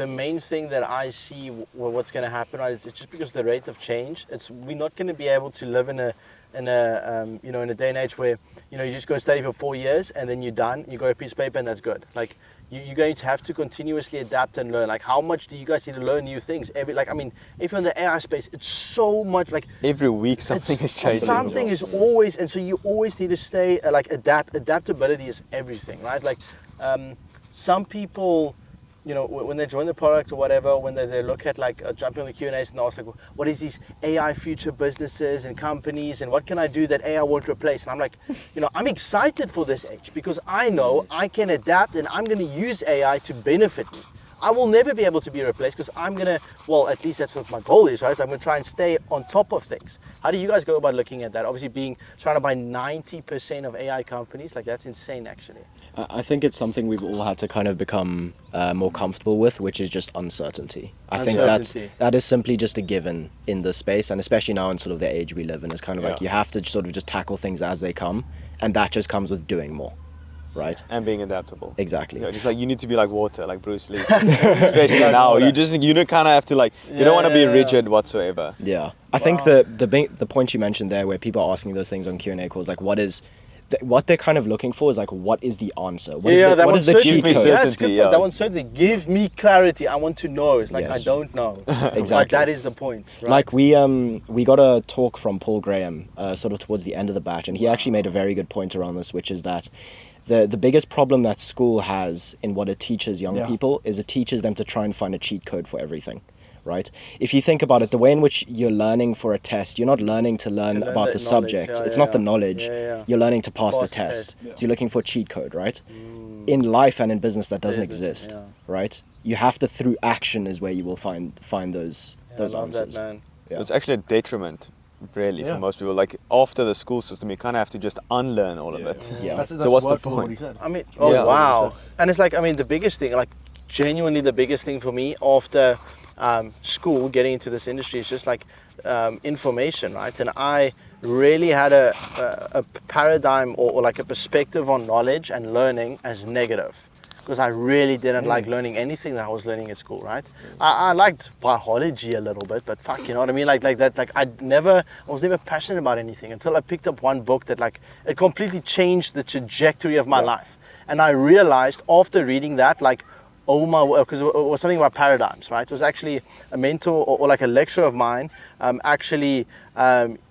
the main thing that I see what's going to happen, right, is it's just because the rate of change. We're not going to be able to live in a day and age where you just go study for 4 years and then you're done. You got a piece of paper and that's good. Like you're going to have to continuously adapt and learn. Like how much do you guys need to learn new things if you're in the AI space, it's so much like every week something is changing. Something is always, and so you always need to stay adaptability is everything, right? Like some people, when they join the product or whatever, when they look at jumping on the Q&As and ask what is these AI future businesses and companies and what can I do that AI won't replace? And I'm like, I'm excited for this age because I know I can adapt and I'm going to use AI to benefit me. I will never be able to be replaced because I'm going to, at least that's what my goal is, right? So I'm going to try and stay on top of things. How do you guys go about looking at that? Obviously being surrounded by 90% of AI companies, that's insane actually. I think it's something we've all had to kind of become more comfortable with, which is just uncertainty. I think that is simply just a given in this space, and especially now in sort of the age we live in, it's kind of like you have to sort of just tackle things as they come, and that just comes with doing more. Right. And being adaptable. Exactly. Just like you need to be like water, like Bruce Lee. Especially now. You kind of have to you don't want to be rigid whatsoever. Yeah. I think the point you mentioned there where people are asking those things on Q&A calls, like what they're kind of looking for is what is the answer? What is the cheat code? Certainty, That one's certainty. Give me clarity. I want to know. It's I don't know. Exactly. That is the point. Right? Like we got a talk from Paul Graham sort of towards the end of the batch, and he actually made a very good point around this, which is that the biggest problem that school has in what it teaches young people is it teaches them to try and find a cheat code for everything. Right? If you think about it, the way in which you're learning for a test, you're not learning to learn about the subject. It's not the knowledge. You're learning to pass the test. So you're looking for a cheat code, right? In life and in business, that doesn't exist, right? You have to, through action is where you will find those answers. That, man. It's actually a detriment, really, for most people. Like after the school system, you kind of have to just unlearn all of it. Yeah. That's so what's the what he point? said. I mean, wow. And it's the biggest thing, genuinely the biggest thing for me after school, getting into this industry is just information, right? And I really had a paradigm or a perspective on knowledge and learning as negative, because I really didn't like learning anything that I was learning at school, right? I liked biology a little bit, but fuck, you know what I mean? I was never passionate about anything until I picked up one book that it completely changed the trajectory of my life. And I realized after reading that, oh my word, because it was something about paradigms, right? It was actually a mentor or a lecturer of mine.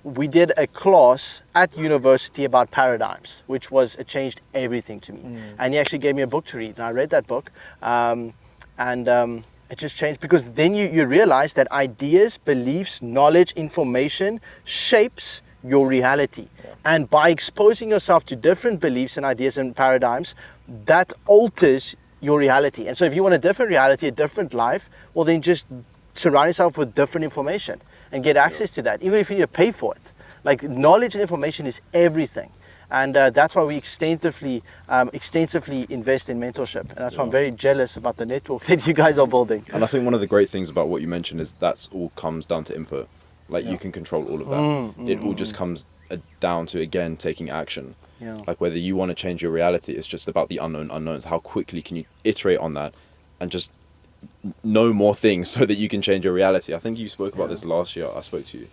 We did a class at university about paradigms, which it changed everything to me. And he actually gave me a book to read, and I read that book. It just changed, because then you realize that ideas, beliefs, knowledge, information shapes your reality. And by exposing yourself to different beliefs and ideas and paradigms, that alters your reality. And so if you want a different reality, a different life, well then just surround yourself with different information and get access to that, even if you need to pay for it. Knowledge and information is everything. And that's why we extensively invest in mentorship. And that's why I'm very jealous about the network that you guys are building. And I think one of the great things about what you mentioned is that's all comes down to input. You can control all of that. It all just comes down to, again, taking action. Whether you want to change your reality, it's just about the unknown unknowns. How quickly can you iterate on that and just know more things so that you can change your reality? I think you spoke about this last year. I spoke to you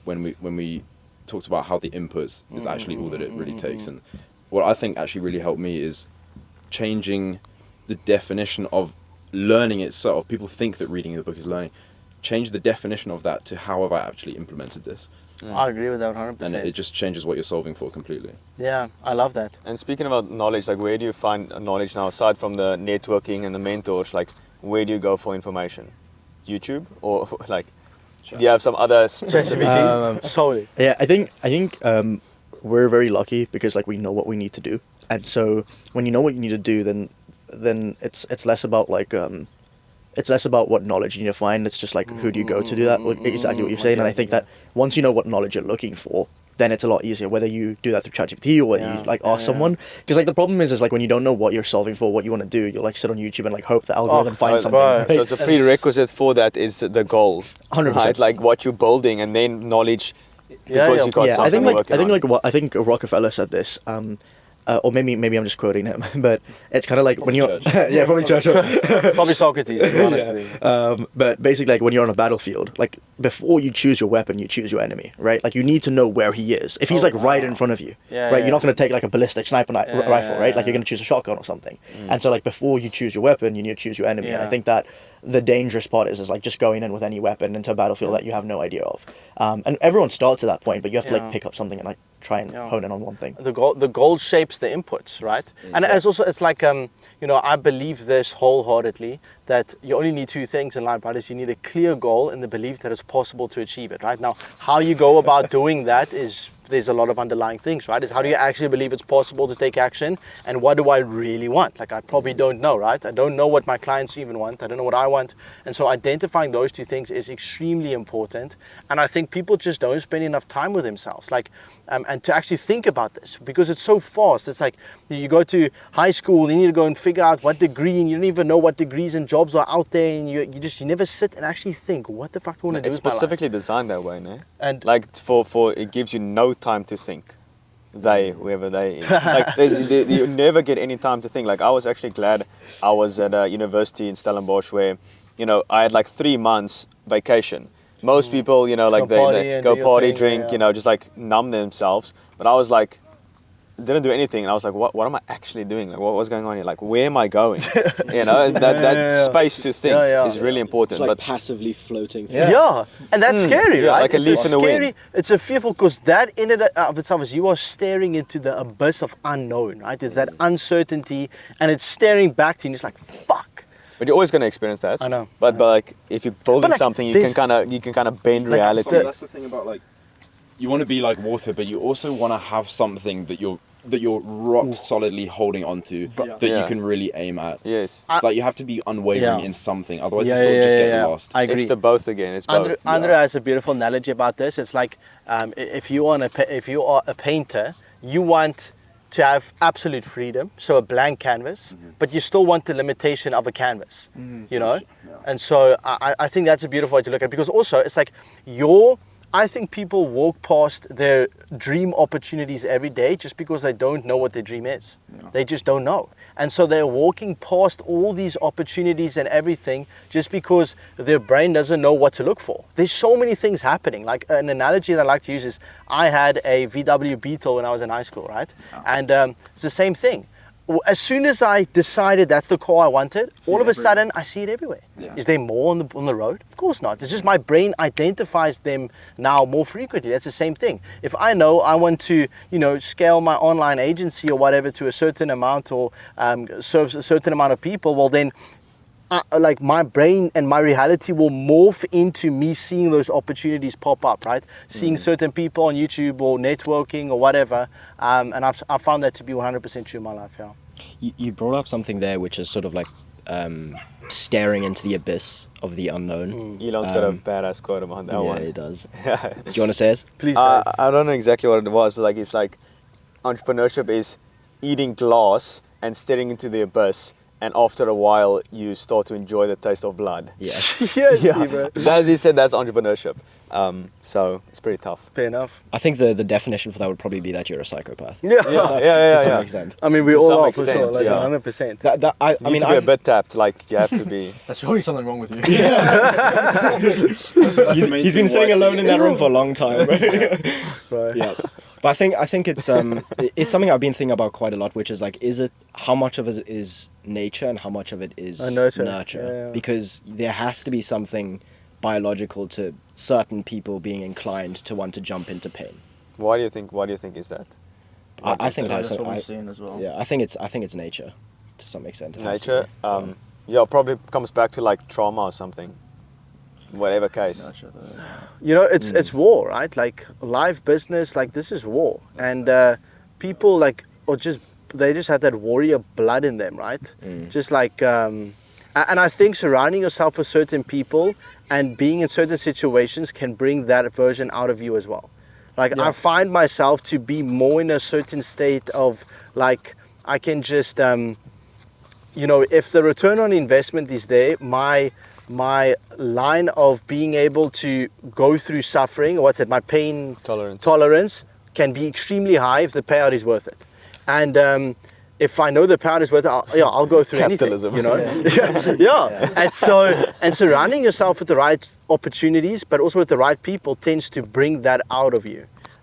when we talked about how the inputs is actually all that it really takes. And what I think actually really helped me is changing the definition of learning itself. People think that reading the book is learning. Change the definition of that to how have I actually implemented this. I agree with that 100%. And it just changes what you're solving for completely. Yeah, I love that. And speaking about knowledge, where do you find knowledge now, aside from the networking and the mentors? Where do you go for information? YouTube, or do you have some other specific Solely. Yeah, I think we're very lucky because we know what we need to do, and so when you know what you need to do, then it's less about it's less about what knowledge you need to find. It's just who do you go to do that? Exactly what you're saying. And I think that once you know what knowledge you're looking for, then it's a lot easier, whether you do that through ChatGPT or whether you ask someone. Because the problem is when you don't know what you're solving for, what you want to do, you'll sit on YouTube and hope the algorithm finds something. Right? So it's a prerequisite for that is the goal. 100%. Right? What you're building, and then knowledge because you got something working on. I think Rockefeller said this. or maybe I'm just quoting him, but it's kind of like when you're yeah, probably Churchill. Probably Socrates, to be honest with you. But basically, like when you're on a battlefield, like before you choose your weapon, you choose your enemy, right? Like you need to know where he is. If he's right in front of you, right, you're not going to take like a ballistic sniper rifle, right? Like you're going to choose a shotgun or something. And so like before you choose your weapon, you need to choose your enemy. And I think that the dangerous part is like just going in with any weapon into a battlefield that you have no idea of. And everyone starts at that point, but you have to like pick up something and like try and hone in on one thing. The goal shapes the inputs, right? And it's like I believe this wholeheartedly, that you only need two things in life, right? Is you need a clear goal and the belief that it's possible to achieve it, right? Now, how you go about doing that is, there's a lot of underlying things, right? Is how do you actually believe it's possible to take action, and what do I really want? Like I probably don't know, right? I don't know what my clients even want. I don't know what I want. And so identifying those two things is extremely important. And I think people just don't spend enough time with themselves, like, and to actually think about this, because it's so fast. It's like you go to high school, you need to go and figure out what degree, and you don't even know what degrees and jobs are out there, and you never sit and actually think, what the fuck do I want to do with my life? It's specifically designed that way, no? And like for it gives you no time to think. Whoever they is. Like you never get any time to think. Like I was actually glad I was at a university in Stellenbosch where, I had like 3 months vacation. Most people, like they go party, drink, just like numb themselves. But I was like, didn't do anything, and I was like, what am I actually doing? Like, what's going on here? Like, where am I going? That space to think is really important. It's like but passively floating. And that's scary, right? like a leaf in the wind. It's a fearful, because that in and of itself is you are staring into the abyss of unknown, right? There's that uncertainty, and it's staring back to you, and it's like, fuck. But you're always going to experience that. I know. But like, if you're building something, you can kind of bend reality. That's the thing about like, you want to be like water, but you also want to have something that you're rock solidly holding onto, that you can really aim at. Yes. It's like you have to be unwavering in something, otherwise you sort of just get lost. I agree. It's the both again. It's both. Andre has a beautiful analogy about this. It's like if you are a painter, you want to have absolute freedom, so a blank canvas, but you still want the limitation of a canvas, And so I think that's a beautiful way to look at it, because also it's like I think people walk past their dream opportunities every day just because they don't know what their dream is. They just don't know. And so they're walking past all these opportunities and everything just because their brain doesn't know what to look for. There's so many things happening. Like an analogy that I like to use is I had a VW Beetle when I was in high school, right? And it's the same thing. As soon as I decided that's the car I wanted, all of a sudden I see it everywhere. Is there more on the road? Of course not. It's just my brain identifies them now more frequently. That's the same thing. If I know I want to, scale my online agency or whatever to a certain amount, or serve a certain amount of people, well then, like my brain and my reality will morph into me seeing those opportunities pop up, right? Seeing certain people on YouTube or networking or whatever, and I've found that to be 100% true in my life. You brought up something there which is sort of like staring into the abyss of the unknown. Elon's got a badass quote about that one. Yeah, he does. Do you want to say it? Please. I don't know exactly what it was, but it's like entrepreneurship is eating glass and staring into the abyss. And after a while, you start to enjoy the taste of blood. Yeah. Bro. As he said, that's entrepreneurship. So it's pretty tough. Fair enough. I think the definition for that would probably be that you're a psychopath. To some extent. I mean, we To all some are, for sure, extent, like yeah. 100%. I You need mean, to be a bit tapped, like you have to be. There's surely something wrong with you. he's been sitting alone in that room for a long time. Right. Yeah. But I think it's something I've been thinking about quite a lot, which is like, how much of it is nature and how much of it is nurture? Yeah. Because there has to be something biological to certain people being inclined to want to jump into pain. Why do you think is that? I think that's what we've seen as well. Yeah, I think it's nature to some extent. It has to Nature. be. Probably comes back to like trauma or something. Whatever case. It's war, right? Like live business, like this is war, and people they just have that warrior blood in them, right? Just like, and I think surrounding yourself with certain people and being in certain situations can bring that version out of you as well. Like I find myself to be more in a certain state of like I can just, if the return on investment is there, my line of being able to go through suffering, my pain Tolerance. tolerance can be extremely high if the payout is worth it. And if I know the power is worth it, I'll go through Capitalism. anything, you know. Yeah. And surrounding yourself with the right opportunities, but also with the right people, tends to bring that out of you.